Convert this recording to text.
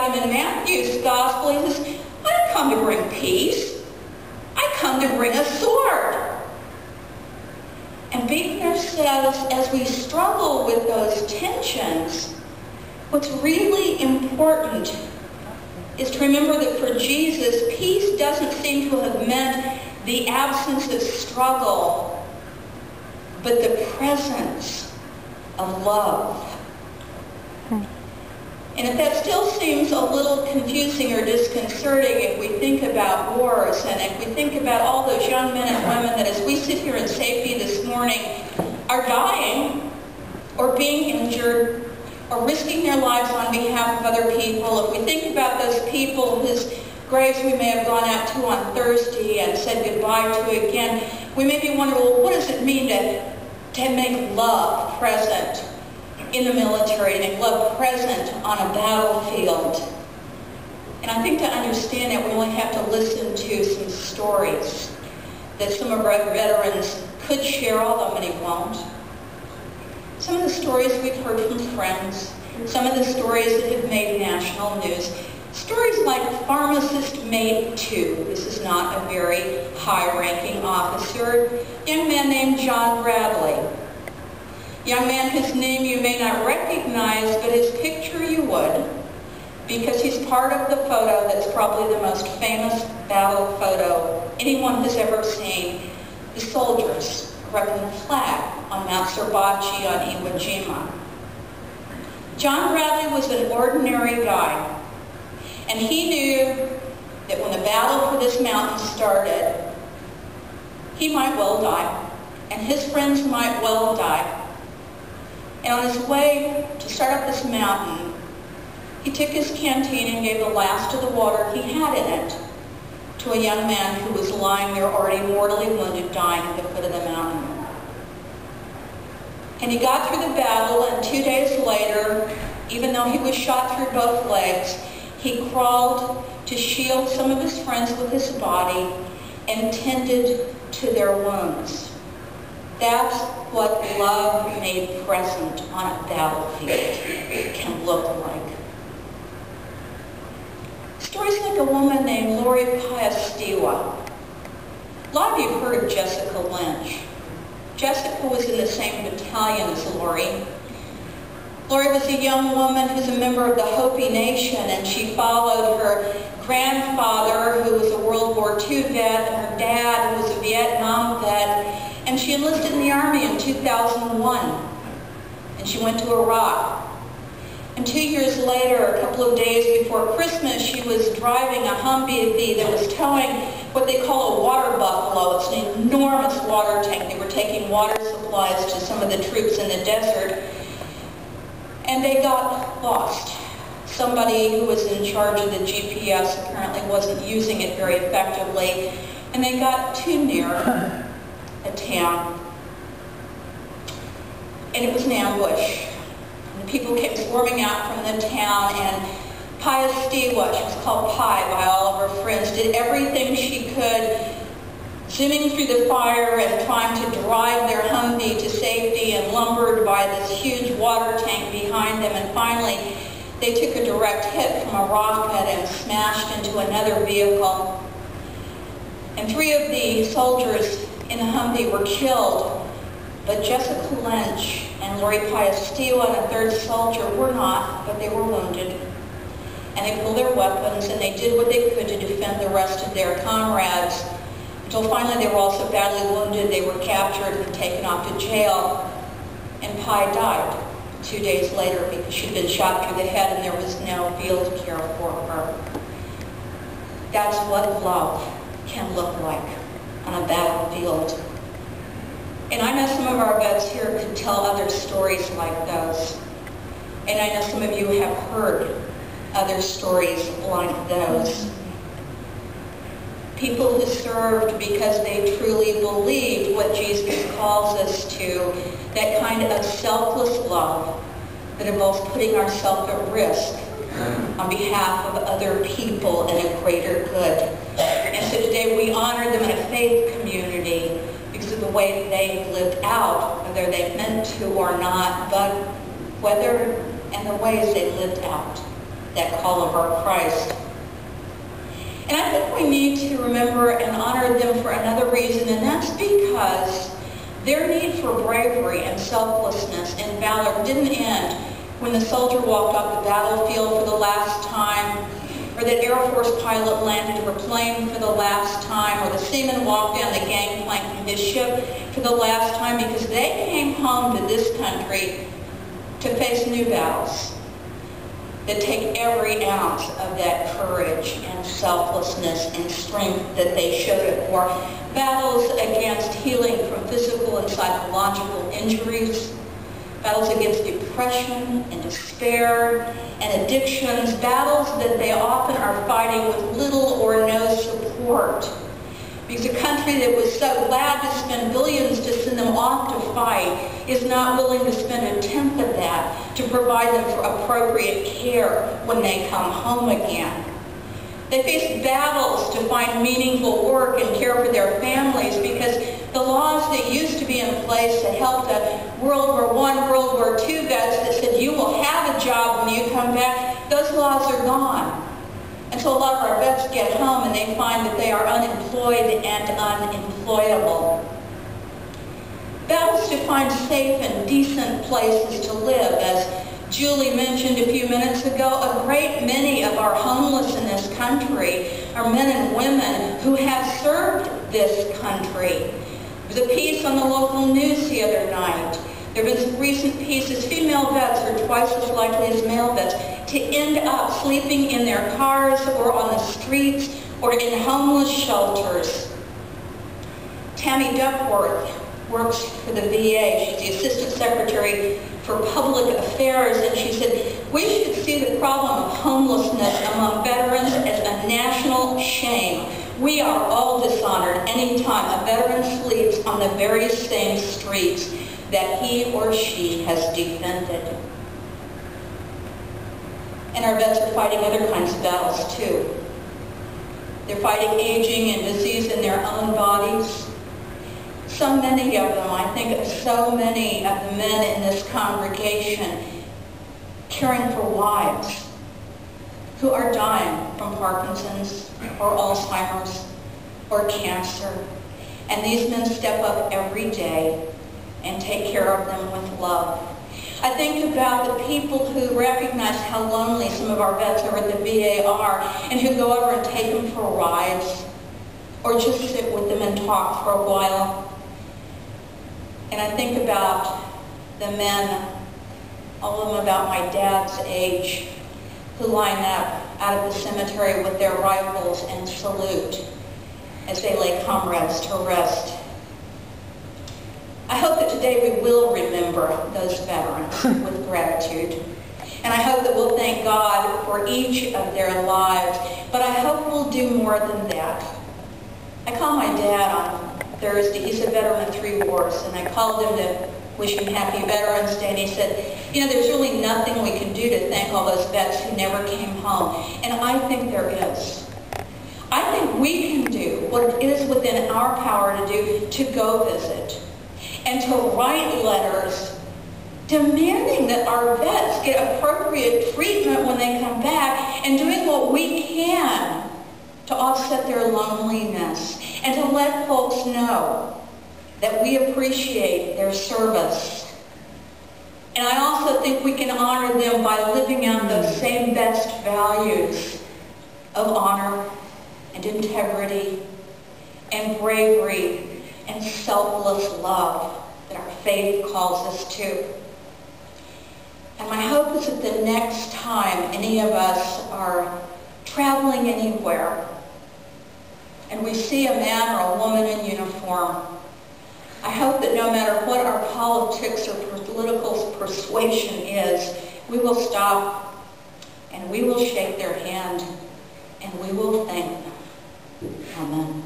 about him in Matthew's gospel. He says, I don't come to bring peace. I come to bring a sword. And Buechner says, as we struggle with those tensions, what's really important is to remember that for Jesus, peace doesn't seem to have meant the absence of struggle, but the presence of love. And if that still seems a little confusing or disconcerting, if we think about wars and if we think about all those young men and women that as we sit here in safety this morning are dying or being injured or risking their lives on behalf of other people, if we think about those people whose graves we may have gone out to on Thursday and said goodbye to again, we may be wondering, well, what does it mean to make love present in the military, to make love present on a battlefield? And I think to understand that, we only have to listen to some stories that some of our veterans could share, although many won't. Some of the stories we've heard from friends, some of the stories that have made national news, stories like Pharmacist Mate 2. This is not a very high-ranking officer. A young man named John Bradley. Young man whose name you may not recognize, but his picture you would, because he's part of the photo that's probably the most famous battle photo anyone has ever seen. The soldiers erecting the flag on Mount Surbachi on Iwo Jima. John Bradley was an ordinary guy, and he knew that when the battle for this mountain started, he might well die, and his friends might well die. And on his way to start up this mountain, he took his canteen and gave the last of the water he had in it to a young man who was lying there already mortally wounded, dying at the foot of the mountain. And he got through the battle, and 2 days later, even though he was shot through both legs, he crawled to shield some of his friends with his body and tended to their wounds. That's what love made present on a battlefield can look like. Stories like a woman named Lori Piastiwa. A lot of you have heard of Jessica Lynch. Jessica was in the same battalion as Lori. Lori was a young woman who's a member of the Hopi Nation, and she followed her grandfather, who was a World War II vet, and her dad, who was a Vietnam vet, and she enlisted in the Army in 2001, and she went to Iraq. And 2 years later, a couple of days before Christmas, she was driving a Humvee that was towing what they call a water buffalo. It's an enormous water tank. They were taking water supplies to some of the troops in the desert, and they got lost. Somebody who was in charge of the GPS apparently wasn't using it very effectively, and they got too near a town, and it was an ambush. And the people came swarming out from the town, and Piastiwa, she was called Pi by all of her friends, did everything she could, zooming through the fire and trying to drive their Humvee to safety, and lumbered by this huge water tank behind them, and finally they took a direct hit from a rocket and smashed into another vehicle. And 3 of the soldiers in the Humvee were killed, but Jessica Lynch and Lori Piastiwa and a 3rd soldier were not, but they were wounded. And they pulled their weapons, and they did what they could to defend the rest of their comrades, until finally they were also badly wounded. They were captured and taken off to jail, and Pi died 2 days later because she'd been shot through the head and there was no field care for her. That's what love can look like on a battlefield. And I know some of our vets here could tell other stories like those. And I know some of you have heard other stories like those. People who served because they truly believed what Jesus calls us to, that kind of selfless love that involves putting ourselves at risk on behalf of other people and a greater good. And so today we honor them in a faith community because of the way they lived out, whether they meant to or not, but whether and the ways they lived out that call of our Christ. And I think we need to remember and honor them for another reason, and that's because their need for bravery and selflessness and valor didn't end when the soldier walked off the battlefield for the last time, or that Air Force pilot landed her plane for the last time, or the seaman walked down the gangplank of his ship for the last time, because they came home to this country to face new battles that take every ounce of that courage and selflessness and strength that they showed at war. Battles against healing from physical and psychological injuries, battles against depression and despair and addictions, battles that they often are fighting with little or no support. Because a country that was so glad to spend billions to send them off to fight is not willing to spend a tenth of that to provide them for appropriate care when they come home again. They face battles to find meaningful work and care for their families because the laws that used to be in place that helped the World War I, World War II vets that said you will have a job when you come back, those laws are gone. And so a lot of our vets get home and they find that they are unemployed and unemployable. Battles to find safe and decent places to live. As Julie mentioned a few minutes ago, a great many of our homeless in this country are men and women who have served this country. There was a piece on the local news the other night. There have been some recent pieces. Female vets are twice as likely as male vets to end up sleeping in their cars or on the streets or in homeless shelters. Tammy Duckworth works for the VA. She's the Assistant Secretary for Public Affairs, and she said, we should see the problem of homelessness among veterans as a national shame. We are all dishonored anytime a veteran sleeps on the very same streets that he or she has defended. And our vets are fighting other kinds of battles too. They're fighting aging and disease in their own bodies. So many of them, I think of so many of the men in this congregation caring for wives who are dying from Parkinson's or Alzheimer's or cancer. And these men step up every day and take care of them with love. I think about the people who recognize how lonely some of our vets over at the VA are and who go over and take them for rides or just sit with them and talk for a while. And I think about the men, all of them about my dad's age, who line up out of the cemetery with their rifles and salute as they lay comrades to rest. I hope that today we will remember those veterans with gratitude. And I hope that we'll thank God for each of their lives. But I hope we'll do more than that. I called my dad on Thursday. He's a veteran of 3 wars. And I called him to wish him happy Veterans Day. And he said, you know, there's really nothing we can do to thank all those vets who never came home. And I think there is. I think we can do what it is within our power to do to go visit and to write letters demanding that our vets get appropriate treatment when they come back and doing what we can to offset their loneliness and to let folks know that we appreciate their service. And I also think we can honor them by living out those same best values of honor and integrity and bravery and selfless love that our faith calls us to. And my hope is that the next time any of us are traveling anywhere and we see a man or a woman in uniform, I hope that no matter what our politics or political persuasion is, we will stop and we will shake their hand and we will thank them. Amen.